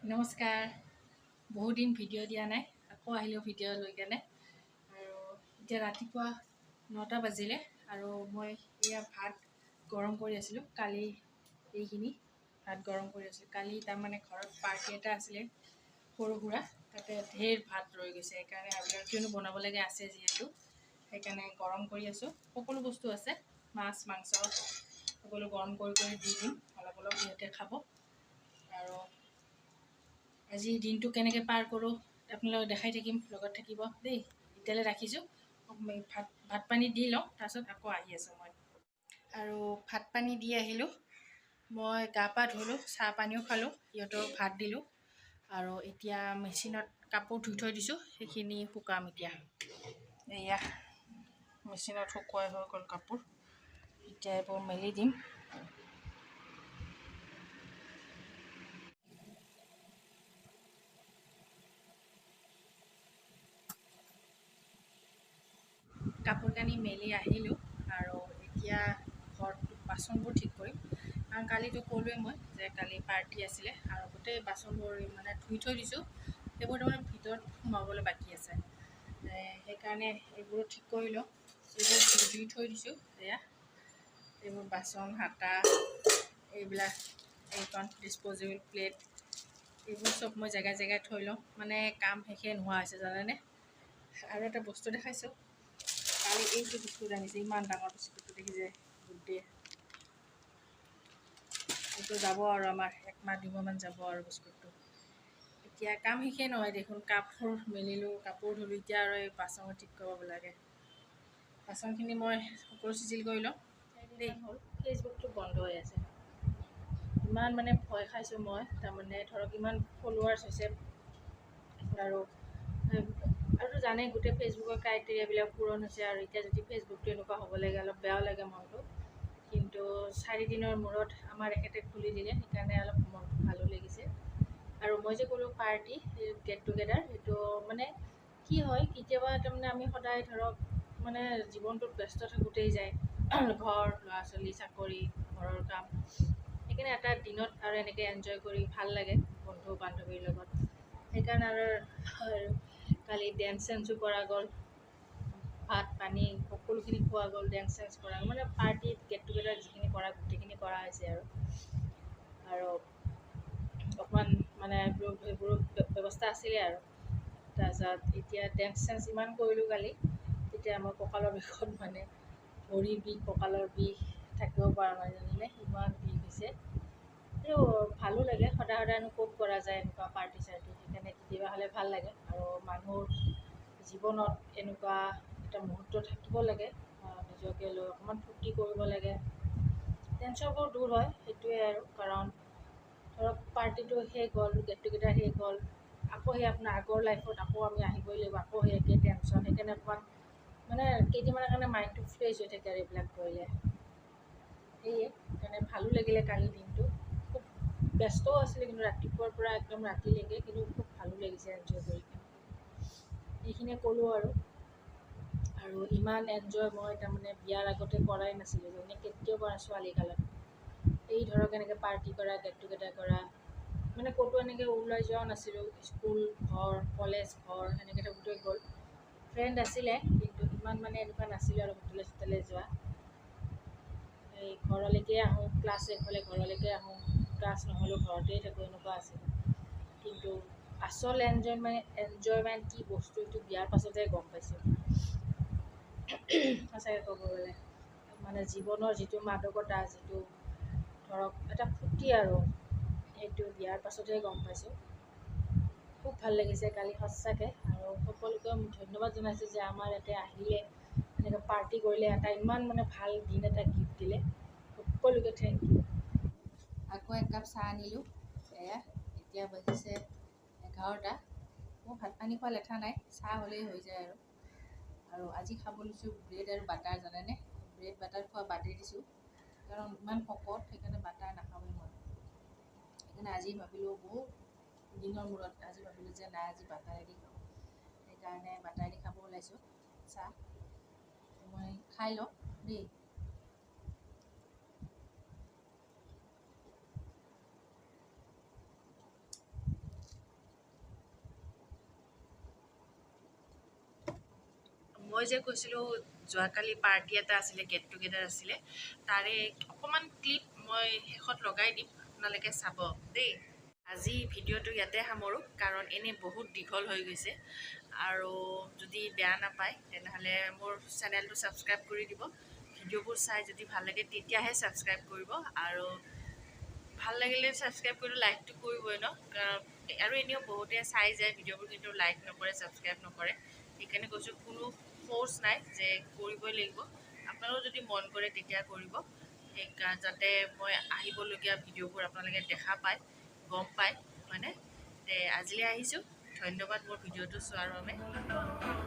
নমস্কাৰ। বহুত দিন ভিডিঅ' দিয়া নাই, আকৌ আহিলোঁ ভিডিঅ' লৈ কেনে। আৰু এতিয়া ৰাতিপুৱা 9টা বাজিলে আৰু মই এয়া ভাত গৰম কৰি আছিলোঁ। কালি এইখিনি ভাত গৰম কৰি আছিলোঁ। কালি তাৰমানে ঘৰত পাৰ্টি এটা আছিলে সৰু সুৰা, তাতে ঢেৰ ভাত ৰৈ গৈছে। সেইকাৰণে আৰু কিয়নো বনাব লাগে আছে যিহেতু, সেইকাৰণে গৰম কৰি আছোঁ। সকলো বস্তু আছে, মাছ মাংস সকলো গৰম কৰি দি দিম, অলপ অলপ সিহঁতে খাব। আৰু আজি দিনটো কেনেকৈ পাৰ কৰোঁ আপোনালোকক দেখাই থাকিম, লগত থাকিব দেই। এতিয়ালৈ ৰাখিছোঁ, ভাত পানী দি লওঁ, তাৰপিছত আকৌ আহি আছোঁ মই। আৰু ভাত পানী দি আহিলোঁ, মই গা পা ধুলোঁ, চাহ পানীও খালোঁ, সিহঁতক ভাত দিলোঁ। আৰু এতিয়া মেচিনত কাপোৰ ধুই থৈ দিছোঁ, সেইখিনি শুকাম এতিয়া। এয়া মেচিনত শুকুৱাই হৈ গ'ল কাপোৰ, এতিয়া এইবোৰ মেলি দিম। কাপোৰ কানি মেলি আহিলোঁ আৰু এতিয়া ঘৰত বাচনবোৰ ঠিক কৰিম। কাৰণ কালিতো ক'লোৱেই মই যে কালি পাৰ্টি আছিলে আৰু গোটেই বাচনবোৰ মানে ধুই থৈ দিছোঁ। সেইবোৰ তাৰমানে ভিতৰত সোমাবলৈ বাকী আছে, সেইকাৰণে এইবোৰ ঠিক কৰি লওঁ। এইবোৰ ধুই থৈ দিছোঁ। এয়া এইবোৰ বাচন হাতা, এইবিলাক এইখন ডিছপ'জেবল প্লেট, এইবোৰ চব মই জেগাই জেগাই থৈ লওঁ, মানে কাম শেষে নোহোৱা হৈছে জানেনে। আৰু এটা বস্তু দেখাইছোঁ, কালি এইটো বিস্কুট আনিছে, ইমান ডাঙৰ বিস্কুটটো দেখিছে, গুডে। এইটো যাব আৰু আমাৰ 1 মাহ 2 মাহমান যাব আৰু বিস্কুটটো। এতিয়া কাম শেষেই নহয় দেখোন, কাপোৰ মেলিলোঁ, কাপোৰ ধুলোঁ, এতিয়া আৰু এই বাচন ঠিক কৰিব লাগে। বাচনখিনি মই সকলো চিজিল কৰি লওঁ দেই। হ'ল ফেচবুকটো বন্ধ হৈ আছে, ইমান মানে ভয় খাইছোঁ মই। তাৰমানে ধৰক ইমান ফলোৱাৰ্ছ হৈছে আৰু জানে গোটেই ফেচবুকৰ ক্ৰাইটেৰিয়াবিলাক পূৰণ হৈছে। আৰু এতিয়া যদি ফেচবুকটো এনেকুৱা হ'ব লাগে, অলপ বেয়াও লাগে মনটো। কিন্তু 4 দিনৰ মূৰত আমাৰ এখেতে খুলি দিলে, সেইকাৰণে অলপ মনটো ভালো লাগিছে। আৰু মই যে ক'লোঁ পাৰ্টি গেট টুগেডাৰ, সেইটো মানে কি হয়, কেতিয়াবা তাৰমানে আমি সদায় ধৰক মানে জীৱনটোত ব্যস্ত থাকোঁতেই যায়, ঘৰ ল'ৰা ছোৱালী চাকৰি ঘৰৰ কাম, সেইকাৰণে এটা দিনত আৰু এনেকৈ এনজয় কৰি ভাল লাগে বন্ধু বান্ধৱীৰ লগত। সেইকাৰণে আৰু কালি ডেন্স চেন্সো কৰা গ'ল, ভাত পানী সকলোখিনি খোৱা গ'ল, ডেন্স চেন্স কৰা গ'ল, মানে পাৰ্টিত গেট টুগেডাৰ যিখিনি কৰা গোটেইখিনি কৰা হৈছে। আৰু অকণমান মানে এইবোৰ ব্যৱস্থা আছিলে আৰু। তাৰপিছত এতিয়া ডেন্স চেন্স ইমান কৰিলোঁ কালি, এতিয়া আমাৰ কঁকালৰ বিষত মানে ভৰি বিষ, কঁকালৰ বিষ, থাকিব পৰা নাই জানেনে, ইমান বিষ হৈছে। আৰু ভালো লাগে, সদায় সদায়নো ক'ত কৰা যায় এনেকুৱা পাৰ্টি চাৰ্টি, সেইকাৰণে কেতিয়াবা হ'লে ভাল লাগে। আৰু মানুহৰ জীৱনত এনেকুৱা এটা মুহূৰ্ত থাকিব লাগে, নিজকে লৈ অকণমান ফূৰ্তি কৰিব লাগে, টেনশ্যনবোৰ দূৰ হয়, সেইটোৱে আৰু। কাৰণ ধৰক পাৰ্টিটো শেষ হ'ল, গেট টুগেডাৰ শেষ হ'ল, আকৌ সেই আপোনাৰ আগৰ লাইফত আকৌ আমি আহিবই লাগিব, আকৌ সেই একে টেনশ্যন। সেইকাৰণে অকণমান মানে কেইদিনমানৰ কাৰণে মাইণ্ডটো ফ্ৰেছ হৈ থাকে আৰু এইবিলাক কৰিলে। সেয়ে সেইকাৰণে ভালো লাগিলে কালিৰ দিনটো। খুব ব্যস্তও আছিলে কিন্তু ৰাতিপুৱাৰ পৰা একদম ৰাতিলৈকে, কিন্তু খুব ভালো লাগিছে এনজয় কৰি কিনে। এইখিনিয়ে ক'লোঁ আৰু ইমান এনজয় মই তাৰমানে বিয়াৰ আগতে কৰাই নাছিলোঁ, মানে কেতিয়াও কৰা ছোৱালীকালত। এই ধৰক এনেকৈ পাৰ্টি কৰা, গেট টুগেডাৰ কৰা, মানে ক'তো এনেকৈ ওলাই যোৱাও নাছিলোঁ। স্কুল ঘৰ, কলেজ ঘৰ, সেনেকৈ থাকোঁতে গ'ল। ফ্ৰেণ্ড আছিলে কিন্তু ইমান মানে এনেকুৱা নাছিলোঁ আৰু হোটেলে চোটেলে যোৱা। এই ঘৰলৈকে আহোঁ, ক্লাছ শেষ হ'লে ঘৰলৈকে আহোঁ, ক্লাছ নহ'লেও ঘৰতেই থাকোঁ, এনেকুৱা আছিল। কিন্তু আচল এনজয়মেণ্ট কি বস্তু এইটো বিয়াৰ পাছতহে গম পাইছোঁ। সঁচাকৈ ক'ব গ'লে মানে জীৱনৰ যিটো মাদকতা, যিটো ধৰক এটা ফূৰ্তি, আৰু সেইটো বিয়াৰ পাছতহে গম পাইছোঁ। খুব ভাল লাগিছে কালি সঁচাকৈ। আৰু সকলোকে ধন্যবাদ জনাইছোঁ যে আমাৰ ইয়াতে আহিলে, এনেকৈ পাৰ্টি কৰিলে, এটা ইমান মানে ভাল দিন এটা গিফ্ট দিলে, সকলোকে থেংক ইউ। আকৌ 1 কাপ চাহ আনিলোঁ, এয়া এতিয়া বাজিছে 11টা। মোৰ ভাত পানী খোৱা লেঠা নাই, চাহ হ'লেই হৈ যায় আৰু আজি খাব লৈছোঁ ব্ৰেড আৰু বাটাৰ। জানেনে, ব্ৰেড বাটাৰ খোৱা বাদেই দিছোঁ, কাৰণ ইমান শকত, সেইকাৰণে বাটাৰ নাখাওঁৱেই মই। সেইকাৰণে আজি ভাবিলোঁ, বহুত দিনৰ মূৰত আজি ভাবিলোঁ যে নাই, আজি বাটাৰেদি খাওঁ। সেইকাৰণে বাটাৰেদি খাব ওলাইছোঁ চাহ। মই খাই লওঁ দেই। মই যে কৈছিলোঁ যোৱাকালি পাৰ্টি এটা আছিলে, গেট টুগেডাৰ আছিলে, তাৰে অকণমান ক্লিপ মই শেষত লগাই দিম, আপোনালোকে চাব দেই। আজি ভিডিঅ'টো ইয়াতে সামৰোঁ, কাৰণ এনেই বহুত দীঘল হৈ গৈছে। আৰু যদি বেয়া নাপায় তেনেহ'লে মোৰ চেনেলটো ছাবস্ক্ৰাইব কৰি দিব। ভিডিঅ'বোৰ চাই যদি ভাল লাগে তেতিয়াহে ছাবস্ক্ৰাইব কৰিব, আৰু ভাল লাগিলে ছাবস্ক্ৰাইব কৰিলে লাইকটো কৰিবই ন, কাৰণ আৰু এনেও বহুতে চাই যায় ভিডিঅ'বোৰ, কিন্তু লাইক নকৰে, ছাবস্ক্ৰাইব নকৰে। সেইকাৰণে কৈছোঁ কোনো ফ'ৰ্চ নাই যে কৰিবই লাগিব, আপোনালোকে যদি মন কৰে তেতিয়া কৰিব, সেইকাৰণে যাতে মই আহিবলগীয়া ভিডিঅ'বোৰ আপোনালোকে দেখা পায়, গম পায়, হয়নে? আজিলৈ আহিছোঁ, ধন্যবাদ মোৰ ভিডিঅ'টো চোৱাৰ বাবে।